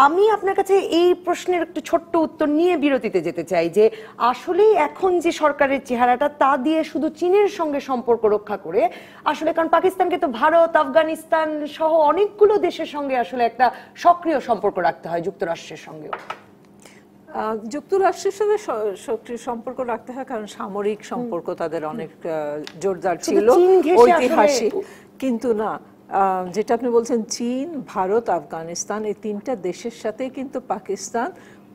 আমি আপনার কাছে এই প্রশ্নের একটু ছোট্ট উত্তর নিয়ে বিরতিতে যেতে চাই, যে আসলে এখন যে সরকারের চেহারাটা, তা দিয়ে শুধু চীনের সঙ্গে সম্পর্ক রক্ষা করে আসলে, কারণ পাকিস্তানকে তো ভারত, আফগানিস্তান সহ অনেকগুলো দেশের সঙ্গে আসলে একটা সক্রিয় সম্পর্ক রাখতে হয়, যুক্তরাষ্ট্রের সঙ্গেও। যুক্তরাষ্ট্রের সাথে সক্রিয় সম্পর্ক রাখতে হয়, কারণ সামরিক সম্পর্ক তাদের অনেক জোরদার ছিল, ঐতিহাসিক। কিন্তু না, যেটা আপনি বলছেন চীন, ভারত, আফগানিস্তান, এই তিনটা দেশের সাথে কিন্তু পাকিস্তান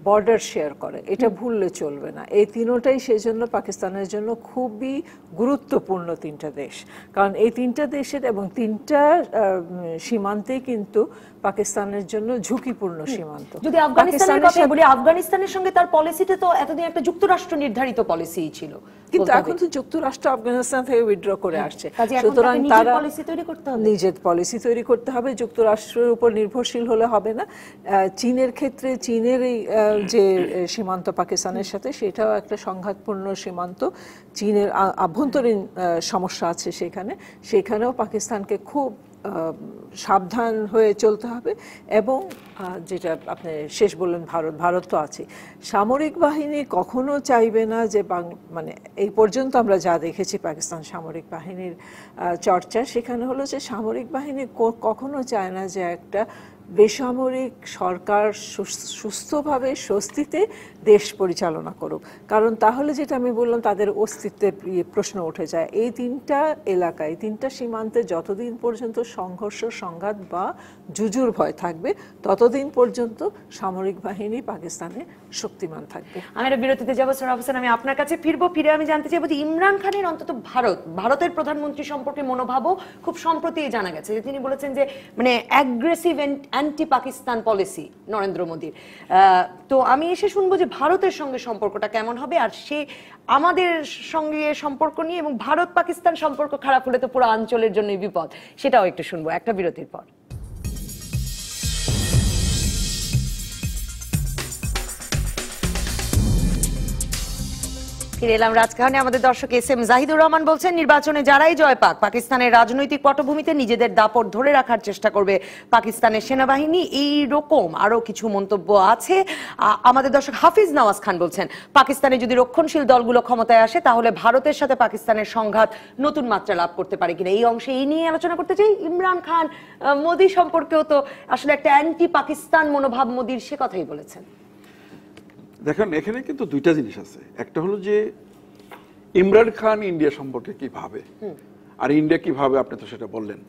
বর্ডার শেয়ার করে, এটা ভুললে চলবে না। এই তিনোটাই সেজন্য পাকিস্তানের জন্য খুবই গুরুত্বপূর্ণ তিনটা দেশ, কারণ এই তিনটা দেশের এবং তিনটা সীমান্তেই কিন্তু পাকিস্তানের জন্য ঝুঁকিপূর্ণ সীমান্ত। যদি আফগানিস্তানের কথা বলি, আফগানিস্তানের সঙ্গে তার পলিসিতে তো এতদিন একটা যুক্তরাষ্ট্র নির্ধারিত পলিসি ছিল, কিন্তু এখন তো যুক্তরাষ্ট্র আফগানিস্তান থেকে উইথড্র করে আসছে, সুতরাং তারা নিজের পলিসি তৈরি করতে হবে। যুক্তরাষ্ট্রের উপর নির্ভরশীল হলে হবে না। চীনের ক্ষেত্রে চীনের এই যে সীমান্ত পাকিস্তানের সাথে, সেটাও একটা সংঘাতপূর্ণ সীমান্ত। চীনের আভ্যন্তরীণ সমস্যা আছে সেখানেও পাকিস্তানকে খুব সাবধান হয়ে চলতে হবে। এবং যেটা আপনি শেষ বললেন, ভারত তো আছে। সামরিক বাহিনী কখনো চাইবে না যে মানে এই পর্যন্ত আমরা যা দেখেছি পাকিস্তান সামরিক বাহিনীর চর্চা, সেখানে হলো যে সামরিক বাহিনী কখনো চায় না যে একটা বেসামরিক সরকার সুস্থভাবে স্বস্তিতে দেশ পরিচালনা করুক, কারণ তাহলে যেটা আমি বললাম তাদের অস্তিত্বের প্রশ্ন উঠে যায়। এই তিনটা এলাকায়, তিনটা সীমান্তে যতদিন পর্যন্ত সংঘর্ষ, সংঘাত বা জুজুর ভয় থাকবে, ততদিন পর্যন্ত সামরিক বাহিনী পাকিস্তানে শক্তিমান থাকবে। আমি একটা বিরতিতে যাবো সোহরাব হোসেন, আমি আপনার কাছে ফিরবো। ফিরে আমি জানতে চাইবো যে ইমরান খানের অন্তত ভারতের প্রধানমন্ত্রী সম্পর্কে মনোভাবও খুব সম্প্রতি জানা গেছে যে তিনি বলেছেন যে মানে aggressive anti Pakistan policy Narendra মোদীর। তো আমি এসে শুনবো যে ভারতের সঙ্গে সম্পর্কটা কেমন হবে, আর সে আমাদের সঙ্গে সম্পর্ক নিয়ে, এবং ভারত পাকিস্তান সম্পর্ক খারাপ হলে তো পুরো অঞ্চলের জন্যই বিপদ, সেটাও একটু শুনবো একটা বিরতির পর। ফিরে এলাম রাজকাহনে। আমাদের দর্শক এস এম জাহিদুর রহমান বলছেন, নির্বাচনে যারাই জয় পাক, পাকিস্তানের রাজনৈতিক পটভূমিতে নিজেদের দাপট ধরে রাখার চেষ্টা করবে পাকিস্তানের সেনাবাহিনী। এই রকম আরো কিছু মন্তব্য আছে। আমাদের দর্শক হাফিজ নওয়াজ খান বলছেন, পাকিস্তানে যদি রক্ষণশীল দলগুলো ক্ষমতায় আসে তাহলে ভারতের সাথে পাকিস্তানের সংঘাত নতুন মাত্রা লাভ করতে পারে কিনা। এই অংশে এই নিয়ে আলোচনা করতে চাই। ইমরান খান মোদী সম্পর্কেও তো আসলে একটা অ্যান্টি পাকিস্তান মনোভাব মোদীর, সে কথাই বলেছেন। দেখেন, এখানে কিন্তু দুইটা জিনিস আছে। একটা হলো যে ইমরান খান ইন্ডিয়া সম্পর্কে কি ভাবে, আর ইন্ডিয়া কি ভাবে, আপনি তো সেটা বললেন।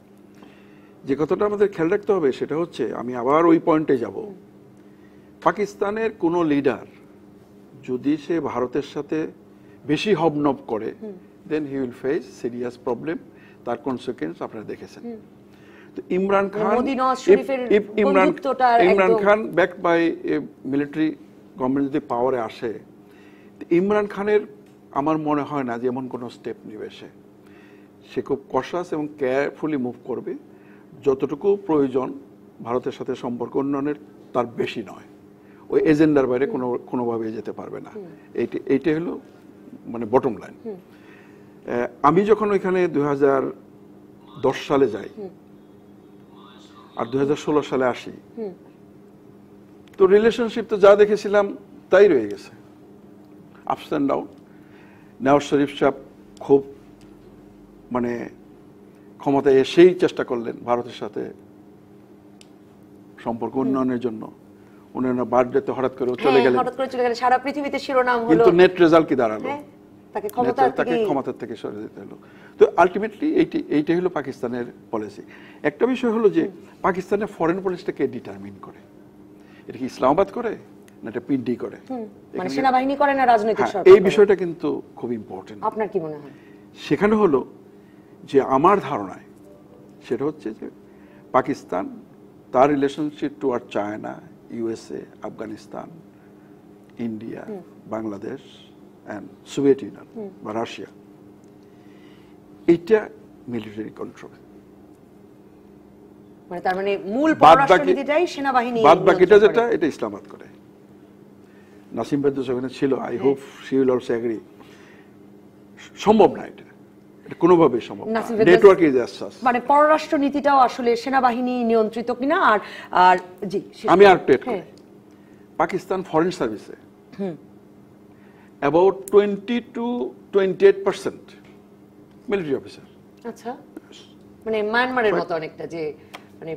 যে কথাটা আমাদের খেয়াল রাখতে হবে সেটা হচ্ছে, আমি আবার ওই পয়েন্টে যাব, পাকিস্তানের কোনো লিডার যদি সে ভারতের সাথে বেশি হবনব করে, then he will face serious problem. তার কনসিকুয়েন্স আপনারা দেখেছেন। তো Imran Khan backed by military government যদি পাওয়ারে আসে, ইমরান খানের আমার মনে হয় না যে এমন কোনো স্টেপ নেবে। সে খুব কশাস এবং কেয়ারফুলি মুভ করবে। যতটুকু প্রয়োজন ভারতের সাথে সম্পর্ক উন্নয়নের, তার বেশি নয়। ওই এজেন্ডার বাইরে কোনোভাবে যেতে পারবে না। এইটাই হলো মানে বটম লাইন। আমি যখন ওইখানে 2010 সালে যাই আর 2016 সালে আসি, তো রিলেশনশিপ তো যা দেখেছিলাম তাই রয়ে গেছে, ups and down. Nawaz Sharif সাহেব খুব মানে ক্ষমতায় এসেই চেষ্টা করলেন ভারতের সাথে সম্পর্ক উন্নয়নের জন্য। উন্নয়নের বার্থডেতে হঠাৎ করে চলে গেলেন, সারা পৃথিবীতে শিরোনাম হলো, কিন্তু নেট রেজাল্ট কি দাঁড়ালো? তাকে ক্ষমতার থেকে সরে দিতে হলো। তো আলটিমেটলি এইটাই হলো পাকিস্তানের পলিসি। একটা বিষয় হলো যে পাকিস্তানের ফরেন পলিসিটা কে ডিটারমিন করে? এটা কি ইসলামাবাদ করে না এটা পিডি করে? মানে সেনাবাহিনী করে না রাজনৈতিক সরকার? এই বিষয়টা কিন্তু খুব ইম্পর্টেন্ট। আপনার কি মনে হয়? সেখানে হলো যে আমার ধারণায় সেটা হচ্ছে যে পাকিস্তান তার relationship toward China, USA, Afghanistan, India, Bangladesh and Soviet union বা রাশিয়া, এটা মিলিটারি কন্ট্রোল। মানে তার মানে মূল পররাষ্ট্রনীতিটাই সেনাবাহিনী, বাদ বাকিটা যেটা এটা ইসলামাবাদ করে। নাসিম ফেরদৌস ওখানে ছিল, I hope she will also agree. সম্ভব না, এটা কোনোভাবে সম্ভব না। Network is as such. মানে পররাষ্ট্রনীতিটাও আসলে সেনাবাহিনী নিয়ন্ত্রিত কিনা। আর জি, আমি আর টেট করি, পাকিস্তান ফরেন সার্ভিসে অ্যাবাউট 20 to 28% মিলিটারি অফিসার। আচ্ছা, মানে মায়ানমারের মতো অনেকটা। যে মানে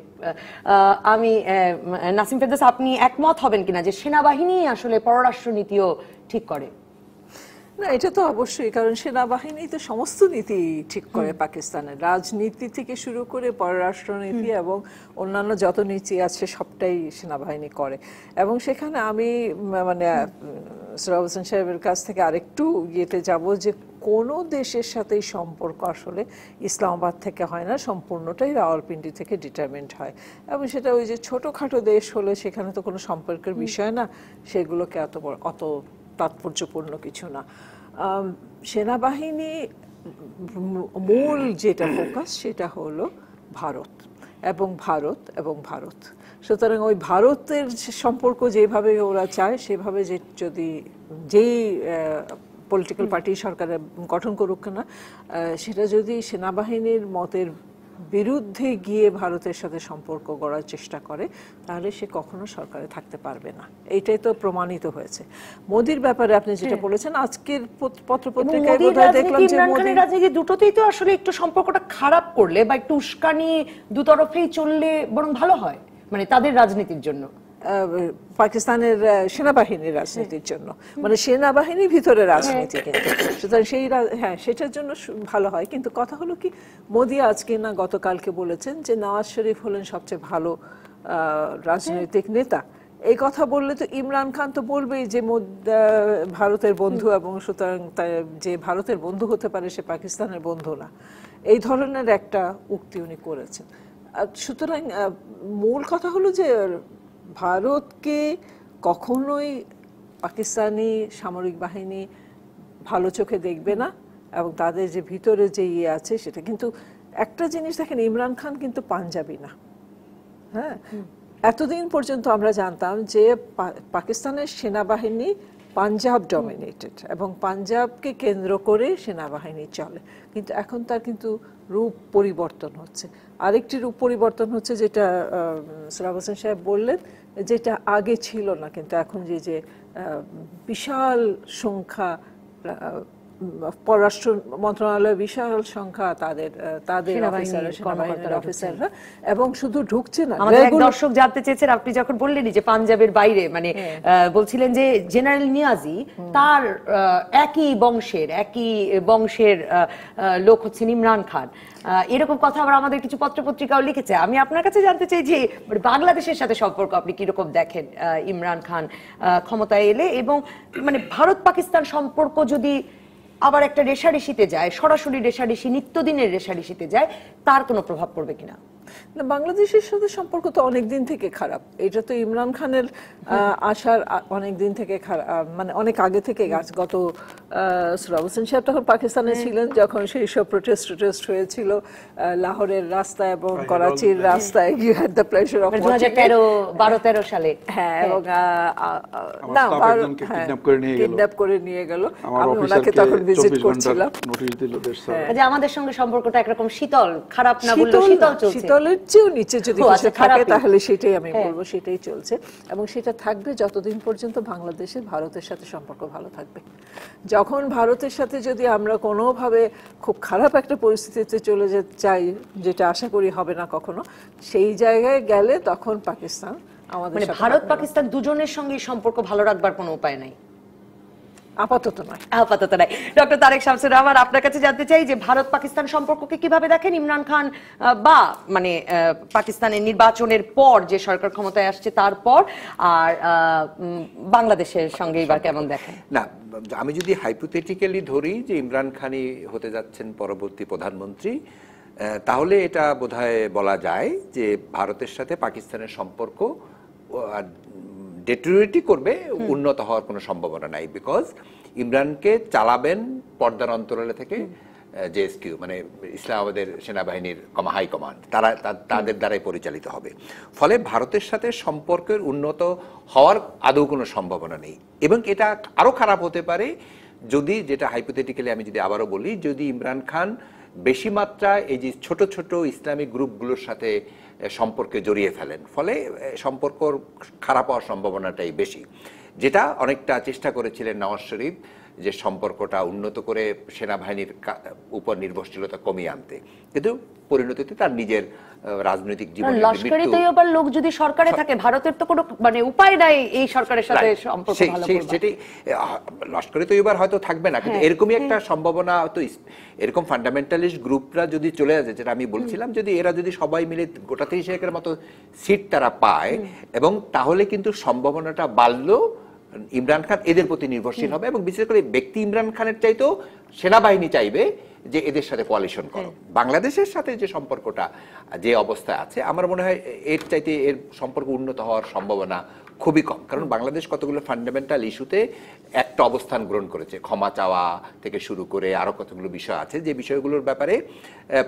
আমি নাসিম ফেরদৌস, আপনি একমত হবেন কিনা যে সেনাবাহিনী আসলে পররাষ্ট্রনীতিও ঠিক করে? না, এটা তো অবশ্যই, কারণ সেনাবাহিনী তো সমস্ত নীতি ঠিক করে পাকিস্তানের, রাজনীতি থেকে শুরু করে পররাষ্ট্রনীতি এবং অন্যান্য যত নীতি আছে সবটাই সেনাবাহিনী করে। এবং সেখানে আমি মানে সোহরাব হোসেন সাহেবের কাছ থেকে আরেকটু ইয়েতে যাব যে কোনো দেশের সাথেই সম্পর্ক আসলে ইসলামাবাদ থেকে হয় না, সম্পূর্ণটাই রাওয়ালপিন্ডি থেকে ডিটারমিন্ড হয়। এবং সেটা ওই যে ছোটোখাটো দেশ হলে সেখানে তো কোনো সম্পর্কের বিষয় না, সেগুলোকে অত তাৎপর্যপূর্ণ কিছু না। সেনাবাহিনী মূল যেটা ফোকাস সেটা হলো ভারত এবং ভারত এবং ভারত। সুতরাং ওই ভারতের সম্পর্ক যেভাবে ওরা চায় সেভাবে যে যদি যেই পলিটিক্যাল পার্টি সরকারের গঠন করুক না, সেটা যদি সেনাবাহিনীর মতের বিরুদ্ধে গিয়ে ভারতের সাথে সম্পর্ক গড়ার চেষ্টা করে তাহলে সে কখনো সরকারে থাকতে পারবে না। এইটাই তো প্রমাণিত হয়েছে। মোদির ব্যাপারে আপনি যেটা বলেছেন, আজকের পত্রপত্রিকায় বোধহয় দেখলাম যে মোদি রাজনীতি দুটোতেই তো আসলে একটু সম্পর্কটা খারাপ করলে বা একটু উস্কানি দুতরফেই চললে বরং ভালো হয়, মানে তাদের রাজনীতির জন্য, পাকিস্তানের সেনাবাহিনীর রাজনীতির জন্য, মানে সেনাবাহিনীর ভিতরে রাজনীতি। কিন্তু সুতরাং সেই হ্যাঁ সেটার জন্য ভালো হয়। কিন্তু কথা হলো কি, মোদি আজকে না গতকালকে বলেছেন যে নওয়াজ শরীফ হলেন সবচেয়ে ভালো রাজনৈতিক নেতা। এই কথা বললে তো ইমরান খান তো বলবেই যে ভারতের বন্ধু, এবং সুতরাং যে ভারতের বন্ধু হতে পারে সে পাকিস্তানের বন্ধু না, এই ধরনের একটা উক্তি উনি করেছেন। সুতরাং মূল কথা হলো যে ভারতকে কখনোই পাকিস্তানি সামরিক বাহিনী ভালো চোখে দেখবে না, এবং তাদের যে ভিতরে যে ইয়ে আছে সেটা। কিন্তু একটা জিনিস দেখেন, ইমরান খান কিন্তু পাঞ্জাবি না। হ্যাঁ, এতদিন পর্যন্ত আমরা জানতাম যে পাকিস্তানের সেনাবাহিনী পাঞ্জাব ডমিনেটেড এবং পাঞ্জাবকে কেন্দ্র করে সেনাবাহিনী চলে। কিন্তু এখন তার কিন্তু রূপ পরিবর্তন হচ্ছে। আরেকটি রূপ পরিবর্তন হচ্ছে যেটা সোহরাব হোসেন সাহেব বললেন, যেটা আগে ছিল না। কিন্তু এখন যে বিশাল সংখ্যা, পররাষ্ট্র মন্ত্রণালয়ের বিশাল সংখ্যা তাদের সেনাবাহিনীর অফিসাররা, এবং শুধু ঢুকছে না। আমাদের এক দর্শক জানতে চেয়েছেন, আপনি যখন বললেনই যে পাঞ্জাবের বাইরে, মানে বলছিলেন যে জেনারেল নিয়াজি তার একই বংশের লোক হচ্ছেন ইমরান খান, এরকম কথা আবার আমাদের কিছু পত্রপত্রিকাও লিখেছে। আমি আপনার কাছে জানতে চাই যে বাংলাদেশের সাথে সম্পর্ক আপনি কিরকম দেখেন ইমরান খান ক্ষমতায় এলে, এবং মানে ভারত পাকিস্তান সম্পর্ক যদি আবার একটা রেশারেশিতে যায়, সরাসরি রেশারেশি, নিত্যদিনের রেশারেশিতে যায়, তার কোনো প্রভাব পড়বে কিনা? না, বাংলাদেশের সাথে সম্পর্ক তো অনেক দিন থেকে খারাপ। এটা তো ইমরান খানের আসার অনেক দিন থেকে খারাপ, মানে অনেক আগে থেকে। গত সোহরাব হোসেন সাহেব তখন পাকিস্তানে ছিলেন যখন সেই সব প্রোটেস্ট হয়েছিল লাহোরের রাস্তায় এবং করাচির রাস্তায়। You had the pleasure of 2012-13 সালে। হ্যাঁ, এবং না কিডন্যাপ করে নিয়ে গেল। আমি ওনাকে তখন ভিজিট করছিলাম। আমাদের সঙ্গে সম্পর্কটা একরকম শীতল, খারাপ না বললেও শীতল চলছে। শীতলের চেয়েও নিচে যদি কিছু থাকে তাহলে সেটাই আমি বলবো, সেটাই চলছে। এবং সেটা থাকবে যতদিন পর্যন্ত বাংলাদেশের ভারতের সাথে সম্পর্ক ভালো থাকবে। যখন ভারতের সাথে যদি আমরা কোনোভাবে খুব খারাপ একটা পরিস্থিতিতে চলে যেতে চাই, যেটা আশা করি হবে না কখনো, সেই জায়গায় গেলে তখন পাকিস্তান আমাদের, মানে ভারত পাকিস্তান দুজনের সঙ্গে সম্পর্ক ভালো রাখবার কোনো উপায় নাই, আপাতত নয়। ডক্টর তারেক শামসুর রহমান, আপনার কাছে জানতে চাই যে ভারত পাকিস্তান সম্পর্ককে কিভাবে দেখেন? ইমরান খান বা মানে পাকিস্তানের নির্বাচনের পর যে সরকার ক্ষমতায় আসছে তারপর, আর বাংলাদেশের সঙ্গে এবার কেমন দেখেন? না, আমি যদি হাইপোথেটিক্যালি ধরি যে ইমরান খানই হতে যাচ্ছেন পরবর্তী প্রধানমন্ত্রী, তাহলে এটা বোধহয় বলা যায় যে ভারতের সাথে পাকিস্তানের সম্পর্ক ডেটেরিয়েট করবে, উন্নত হওয়ার কোনো সম্ভাবনা নাই। বিকজ ইমরানকে চালাবেন পর্দার অন্তরালে থেকে জেএসকিউ, মানে ইসলামাবাদের সেনাবাহিনীর হাই কমান্ড, তাদের দ্বারাই পরিচালিত হবে। ফলে ভারতের সাথে সম্পর্কের উন্নত হওয়ার আদৌ কোনো সম্ভাবনা নেই। এবং এটা আরও খারাপ হতে পারে যদি, যেটা হাইপোথেটিক্যালি আমি যদি আবারও বলি, যদি ইমরান খান বেশি মাত্রায় এই যে ছোট ছোট ইসলামিক গ্রুপগুলোর সাথে সম্পর্কে জড়িয়ে ফেলেন, ফলে সম্পর্ক খারাপ হওয়ার সম্ভাবনাটাই বেশি। যেটা অনেকটা চেষ্টা করেছিলেন নওয়াজ শরীফ, যে সম্পর্কটা উন্নত করে সেনাবাহিনীর উপর নির্ভরশীলতা কমিয়ে আনতে, কিন্তু পরিণতিতে তার নিজের রাজনৈতিক জীবনে লস্করে তৈয়বার লোক যদি সরকারে থাকে, ভারতের তো কোনো মানে উপায় নাই এই সরকারের সাথে সম্পর্ক ভালো করবার। সেটি লস্করে তৈয়বার হয়তো থাকবে না, কিন্তু এরকমই একটা সম্ভাবনা তো, এরকম ফান্ডামেন্টালিস্ট গ্রুপরা যদি চলে আসে, যেটা আমি বলছিলাম, যদি এরা যদি সবাই মিলে গোটা 30,000-এর মতো সিট তারা পায়, এবং তাহলে কিন্তু সম্ভাবনাটা বাড়লো ইমরান খান এদের প্রতি নির্ভরশীল হবে, এবং বিশেষ করে ব্যক্তি ইমরান খানের চাইতেও সেনাবাহিনী চাইবে যে এদের সাথে কোয়ালিশন করো। বাংলাদেশের সাথে যে সম্পর্কটা যে অবস্থায় আছে, আমার মনে হয় এর চাইতে এর সম্পর্ক উন্নত হওয়ার সম্ভাবনা খুবই কম, কারণ বাংলাদেশ কতগুলো ফান্ডামেন্টাল ইস্যুতে একটা অবস্থান গ্রহণ করেছে, ক্ষমা চাওয়া থেকে শুরু করে আরো কতগুলো বিষয় আছে, যে বিষয়গুলোর ব্যাপারে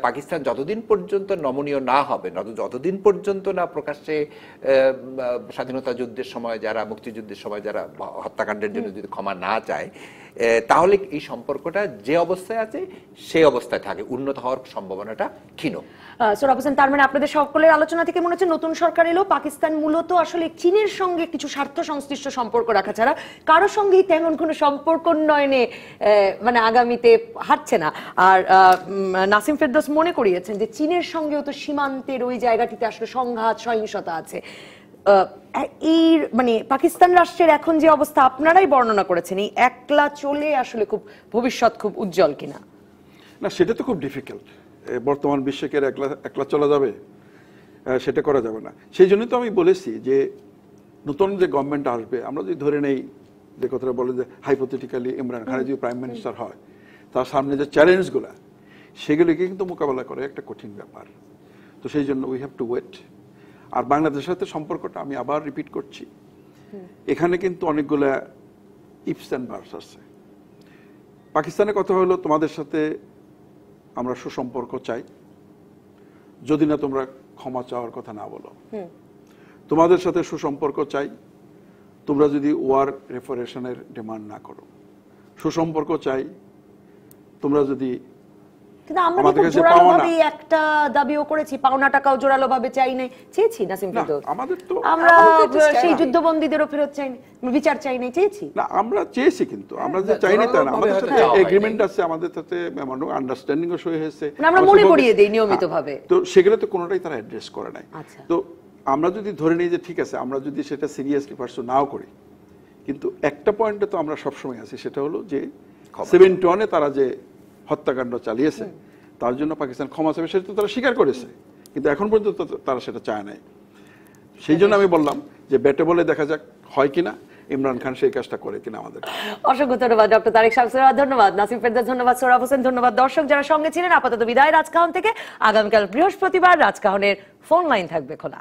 পাকিস্তান যতদিন পর্যন্ত নমনীয় না হবে, যতদিন পর্যন্ত না প্রকাশ্যে স্বাধীনতা যুদ্ধের সময় যারা, মুক্তিযুদ্ধের সময় যারা হত্যাকাণ্ডের জন্য যদি ক্ষমা না চায়, তাহলে এই সম্পর্কটা যে অবস্থায় আছে সেই অবস্থায় থাকে, উন্নত হওয়ার সম্ভাবনাটা ক্ষীণ। সোহরাব হোসেন, তার মানে আপনাদের সকলের আলোচনা থেকে মনে হচ্ছে নতুন সরকার এলেও পাকিস্তান মূলত আসলে চীনের সঙ্গে কিছু স্বার্থ সংশ্লিষ্ট সম্পর্ক রাখা ছাড়া কারোর সঙ্গেই তেমন কোনো সম্পর্ক উন্নয়নে মানে আগামীতে হাঁটছে না। আর নাসিম ফেরদৌস মনে করিয়েছেন যে চীনের সঙ্গেও তো সীমান্তের ওই জায়গাটিতে আসলে সংঘাত সহিংসতা আছে। এই মানে পাকিস্তান রাষ্ট্রের এখন যে অবস্থা আপনারাই বর্ণনা করেছেন, এই একলা চলে আসলে খুব ভবিষ্যৎ খুব উজ্জ্বল কিনা? না, সেটা তো খুব ডিফিকাল্ট। বর্তমান বিশ্বকে একলা চলা যাবে, সেটা করা যাবে না। সেই জন্যই তো আমি বলেছি যে নতুন যে গভর্নমেন্ট আসবে, আমরা যদি ধরে নেই যে কথাটা বলে যে হাইপোথেটিক্যালি ইমরান খান যদি প্রাইম মিনিস্টার হয়, তার সামনে যে চ্যালেঞ্জগুলো, সেগুলিকে কিন্তু মোকাবেলা করে একটা কঠিন ব্যাপার। তো সেই জন্য উই হ্যাভ টু ওয়েট। আর বাংলাদেশের সাথে সম্পর্কটা আমি আবার রিপিট করছি, এখানে কিন্তু অনেকগুলা ইফস অ্যান্ড বার্স আছে। পাকিস্তানের কথা হলো, তোমাদের সাথে আমরা সুসম্পর্ক চাই যদি না তোমরা ক্ষমা চাওয়ার কথা না বলো। তোমাদের সাথে সুসম্পর্ক চাই তোমরা যদি ওয়ার রেফারেশনের ডিমান্ড না করো। সুসম্পর্ক চাই তোমরা যদি কিন্তু আমরা তো জোরালোভাবে একটা দাবিও করেছি, পাওনা টাকাও জোরালোভাবে চাই নাই, চেয়েছি নাসিম ফেরদৌস। আমাদের তো আমরা সেই যুদ্ধবন্দীদেরও ফেরত চাই নাই, বিচার চাই নাই, চেয়েছি না, আমরা চেয়েছি, কিন্তু আমরা যে চাইনি তা না, আমাদের সাথে এগ্রিমেন্ট আছে, আমাদের সাথে মেমোরেন্ডাম আন্ডারস্ট্যান্ডিংও সই হয়েছে, আমরা মনে করিয়ে দেই নিয়মিতভাবে। তো সেগুলো তো কোনোটাই তারা অ্যাড্রেস করে নাই। তো আমরা যদি ধরে নিই যে ঠিক আছে, আমরা যদি সেটা সিরিয়াসলি পারসু নাও করি, কিন্তু একটা পয়েন্টে তো আমরা সবসময় আছি, সেটা হলো যে 71-এ তারা যে হত্যাকাণ্ড চালিয়েছে তার জন্য পাকিস্তান ক্ষমা চাইবে, সেটা তো তারা স্বীকার করেছে, কিন্তু এখন পর্যন্ত তারা সেটা চায় নাই। সেই জন্য আমি বললাম যে ব্যাটে বলে দেখা যাক হয় কিনা, ইমরান খান সেই কাজটা করে কিনা আমাদের। অসংখ্য ধন্যবাদ ডক্টর তারেক শামসুর, ধন্যবাদ নাসিম ফেরদৌস, ধন্যবাদ সোহরাব হোসেন, ধন্যবাদ দর্শক যারা সঙ্গে ছিলেন। আপাতত বিদায় রাজকাহন থেকে। আগামীকাল বৃহস্পতিবার রাজকাহনের ফোন লাইন থাকবে খোলা।